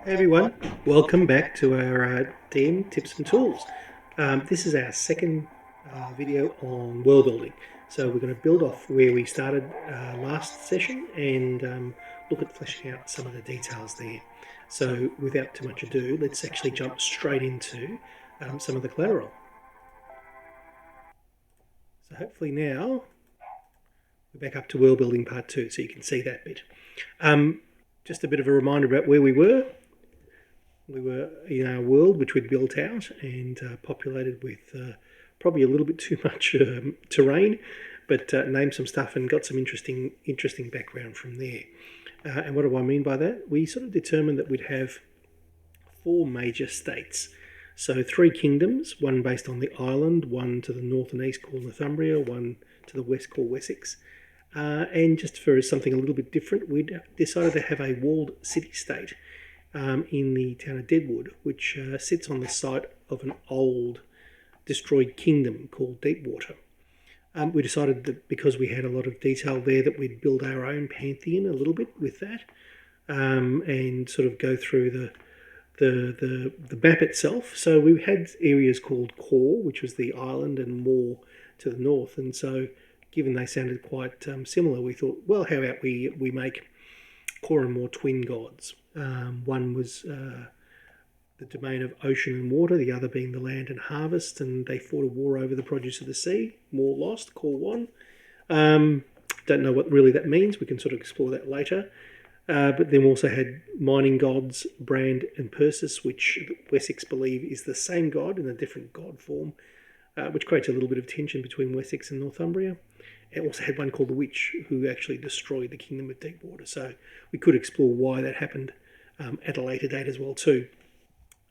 Hey everyone, welcome back to our DM tips and tools. This is our second video on world building. So we're going to build off where we started last session and look at fleshing out some of the details there. So without too much ado, let's actually jump straight into some of the collateral. So hopefully now we're back up to world building part 2 so you can see that bit. Just a bit of a reminder about where we were. We were in our world, which we'd built out and populated with probably a little bit too much terrain, but named some stuff and got some interesting background from there. And what do I mean by that? We sort of determined that we'd have 4 major states. So 3 kingdoms, one based on the island, one to the north and east called Northumbria, one to the west called Wessex. And just for something a little bit different, we decided to have a walled city-state in the town of Deadwood, which sits on the site of an old destroyed kingdom called Deepwater. We decided that because we had a lot of detail there that we'd build our own pantheon a little bit with that, and sort of go through the map itself. So we had areas called Core, which was the island, and More to the north. And so given they sounded quite similar, we thought, well, how about we make Core and More twin gods? One was the domain of ocean and water, the other being the land and harvest, and they fought a war over the produce of the sea. More lost, Core won. Don't know what really that means. We can sort of explore that later. But then we also had mining gods, Brand and Perseus, which Wessex believe is the same god in a different god form, which creates a little bit of tension between Wessex and Northumbria. And also had one called the Witch, who actually destroyed the kingdom of Deepwater. So we could explore why that happened at a later date as well too.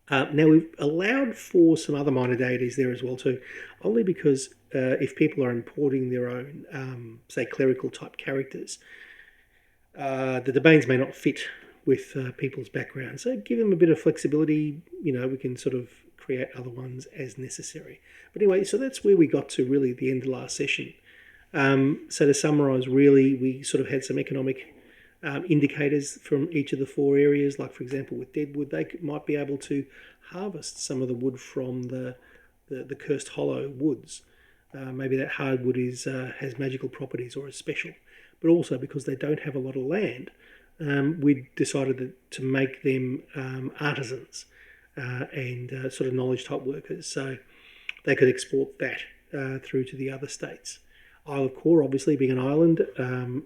Now we've allowed for some other minor deities there as well too, only because if people are importing their own, say, clerical type characters, the domains may not fit with people's background. So give them a bit of flexibility. You know, we can sort of create other ones as necessary. But anyway, so that's where we got to really at the end of last session. So to summarise, really, we sort of had some economic indicators from each of the 4 areas. Like, for example, with Deadwood, they might be able to harvest some of the wood from the Cursed Hollow woods. Maybe that hardwood has magical properties or is special. But also because they don't have a lot of land, we decided to make them artisans and sort of knowledge-type workers. So they could export that through to the other states. Isle of Core, obviously being an island,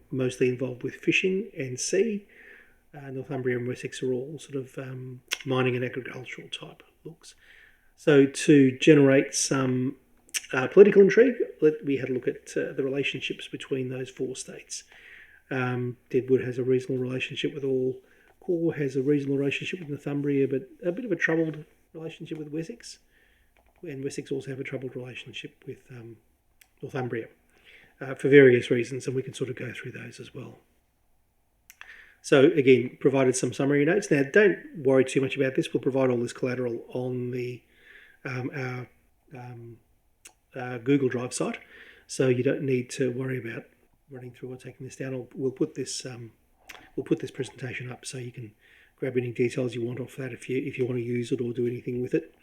mostly involved with fishing and sea. Northumbria and Wessex are all sort of mining and agricultural type looks. So to generate some political intrigue, we had a look at the relationships between those 4 states. Deadwood has a reasonable relationship with all. Core has a reasonable relationship with Northumbria, but a bit of a troubled relationship with Wessex. And Wessex also have a troubled relationship with Northumbria. For various reasons, and we can sort of go through those as well. So again, provided some summary notes. Now, don't worry too much about this. We'll provide all this collateral on the our Google Drive site, so you don't need to worry about running through or taking this down. We'll put this presentation up so you can grab any details you want off that if you want to use it or do anything with it.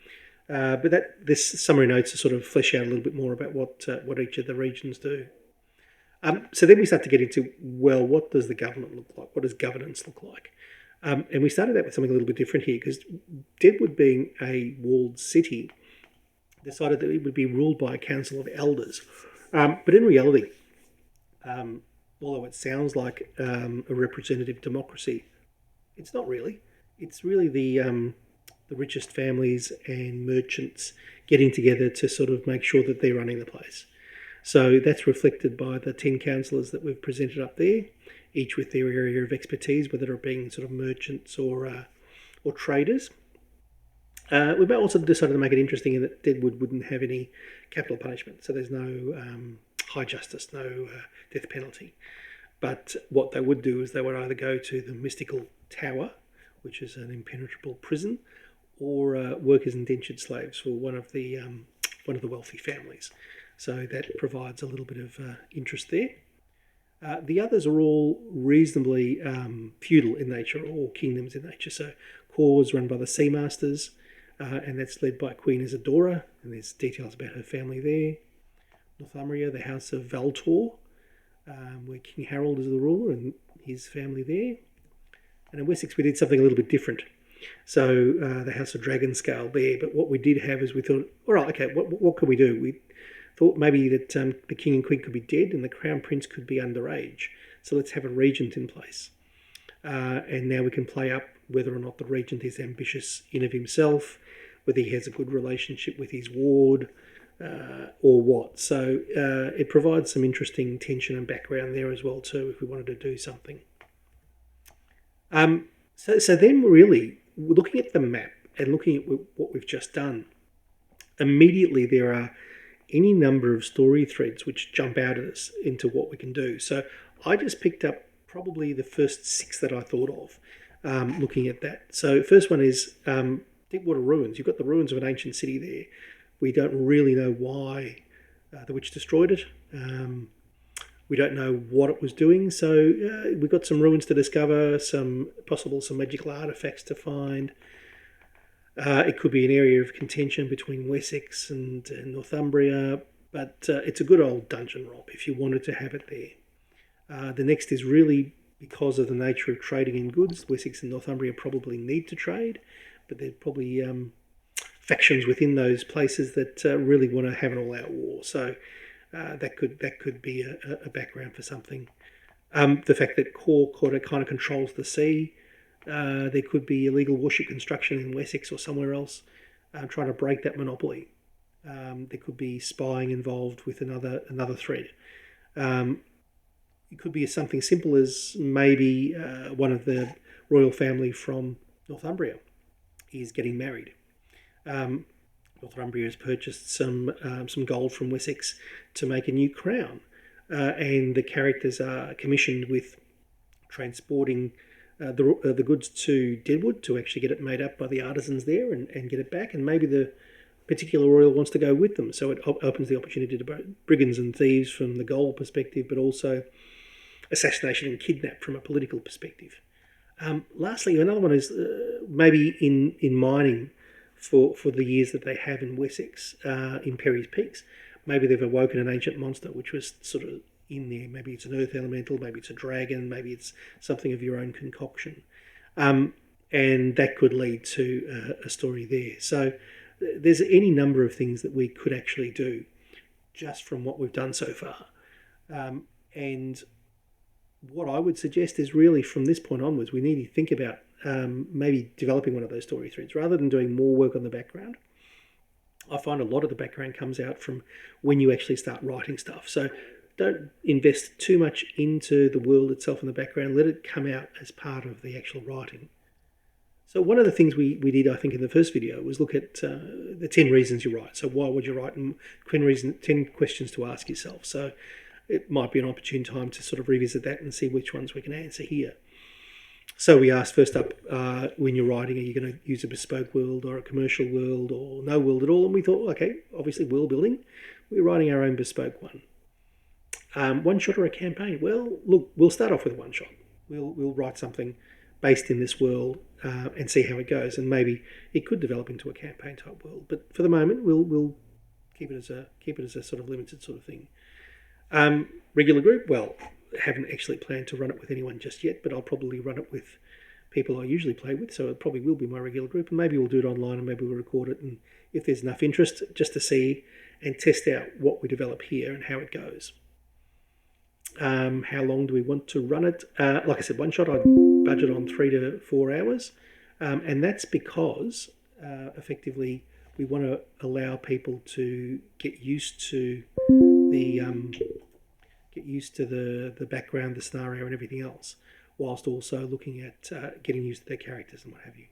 But this summary notes to sort of flesh out a little bit more about what each of the regions do. So then we start to get into, well, what does the government look like? What does governance look like? And we started out with something a little bit different here because Deadwood, being a walled city, decided that it would be ruled by a council of elders. But in reality, although it sounds like a representative democracy, it's not really. It's really the richest families and merchants getting together to sort of make sure that they're running the place. So that's reflected by the 10 councillors that we've presented up there, each with their area of expertise, whether it being sort of merchants or traders. We've also decided to make it interesting in that Deadwood wouldn't have any capital punishment, so there's no high justice, no death penalty. But what they would do is they would either go to the mystical tower, which is an impenetrable prison, or work as indentured slaves for one of the wealthy families. So that provides a little bit of interest there. The others are all reasonably feudal in nature, or kingdoms in nature. So Core is run by the Sea Masters, and that's led by Queen Isadora, and there's details about her family there. Northumbria, the House of Valtor, where King Harold is the ruler and his family there. And in Wessex we did something a little bit different. So the House of Dragonscale there, but what we did have is we thought, all right, okay, what could we do? We thought maybe that the King and Queen could be dead and the Crown Prince could be underage. So let's have a regent in place. And now we can play up whether or not the regent is ambitious in of himself, whether he has a good relationship with his ward, or what. So it provides some interesting tension and background there as well too, if we wanted to do something. So then really, looking at the map and looking at what we've just done, immediately there are any number of story threads which jump out at us into what we can do. So I just picked up probably the first 6 that I thought of looking at that. So first one is Deepwater Ruins. You've got the ruins of an ancient city there. We don't really know why the witch destroyed it. We don't know what it was doing. So we've got some ruins to discover, some magical artifacts to find. It could be an area of contention between Wessex and Northumbria, but it's a good old dungeon romp if you wanted to have it there. The next is really because of the nature of trading in goods. Wessex and Northumbria probably need to trade, but there's probably factions within those places that really want to have an all-out war. So that could be a background for something. The fact that Core kind of controls the sea. There could be illegal warship construction in Wessex or somewhere else, trying to break that monopoly. There could be spying involved with another thread. It could be something simple as maybe one of the royal family from Northumbria is getting married. Northumbria has purchased some gold from Wessex to make a new crown, and the characters are commissioned with transporting the goods to Deadwood to actually get it made up by the artisans there and get it back, and maybe the particular royal wants to go with them. So it opens the opportunity to brigands and thieves from the gold perspective, but also assassination and kidnap from a political perspective. Lastly, another one is maybe in mining for the years that they have in Wessex, in Perry's Peaks. Maybe they've awoken an ancient monster which was sort of in there. Maybe it's an earth elemental, maybe it's a dragon, maybe it's something of your own concoction. And that could lead to a story there. So there's any number of things that we could actually do just from what we've done so far. And what I would suggest is really from this point onwards, we need to think about maybe developing one of those story threads rather than doing more work on the background. I find a lot of the background comes out from when you actually start writing stuff. So don't invest too much into the world itself in the background. Let it come out as part of the actual writing. So one of the things we did, I think, in the first video was look at the 10 reasons you write. So why would you write, and 10 questions to ask yourself. So it might be an opportune time to sort of revisit that and see which ones we can answer here. So we asked first up, when you're writing, are you going to use a bespoke world or a commercial world or no world at all? And we thought, okay, obviously world building, we're writing our own bespoke one. One shot or a campaign? Well, look, we'll start off with one shot. We'll write something based in this world and see how it goes. And maybe it could develop into a campaign type world. But for the moment, we'll keep it as a sort of limited sort of thing. Regular group? Well, haven't actually planned to run it with anyone just yet, but I'll probably run it with people I usually play with, so it probably will be my regular group, and maybe we'll do it online and maybe we'll record it, and if there's enough interest, just to see and test out what we develop here and how it goes. How long do we want to run it? Like I said, one shot I'd budget on 3 to 4 hours, and that's because effectively we want to allow people to get used to the background, the scenario and everything else, whilst also looking at getting used to their characters and what have you.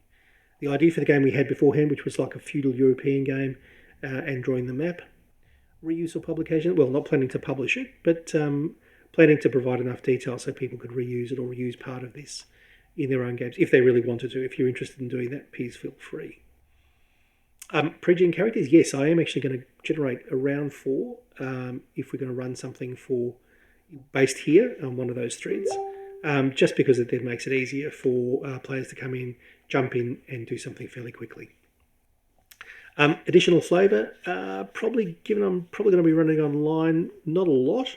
The idea for the game we had beforehand, which was like a feudal European game, and drawing the map, reuse or publication, well, not planning to publish it, but planning to provide enough detail so people could reuse it or reuse part of this in their own games, if they really wanted to. If you're interested in doing that, please feel free. Pre-gen characters, yes, I am actually going to generate around 4 if we're going to run something based here on one of those threads. just because it then makes it easier for players to come in, jump in, and do something fairly quickly. Additional flavour, probably given I'm probably going to be running online, not a lot.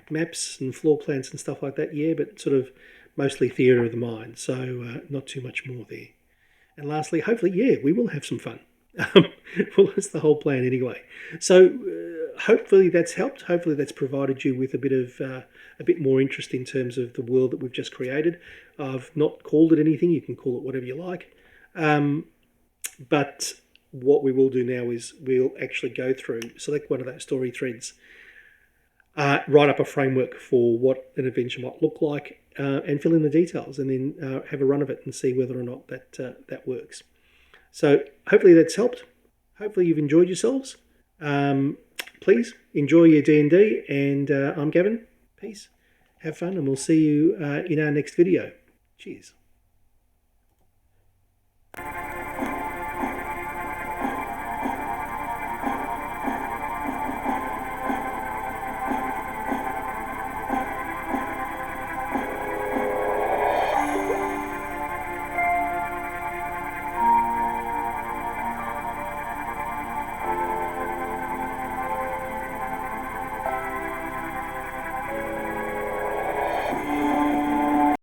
Maps and floor plans and stuff like that, yeah, but sort of mostly theatre of the mind, so not too much more there. And lastly, hopefully, yeah, we will have some fun. Well, that's the whole plan anyway. So hopefully that's helped. Hopefully that's provided you with a bit more interest in terms of the world that we've just created. I've not called it anything. You can call it whatever you like. But what we will do now is we'll actually go through, select one of those story threads, write up a framework for what an adventure might look like, and fill in the details, and then have a run of it and see whether or not that works. So hopefully that's helped. Hopefully you've enjoyed yourselves. Please enjoy your D&D, and I'm Gavin. Peace. Have fun, and we'll see you in our next video. Cheers.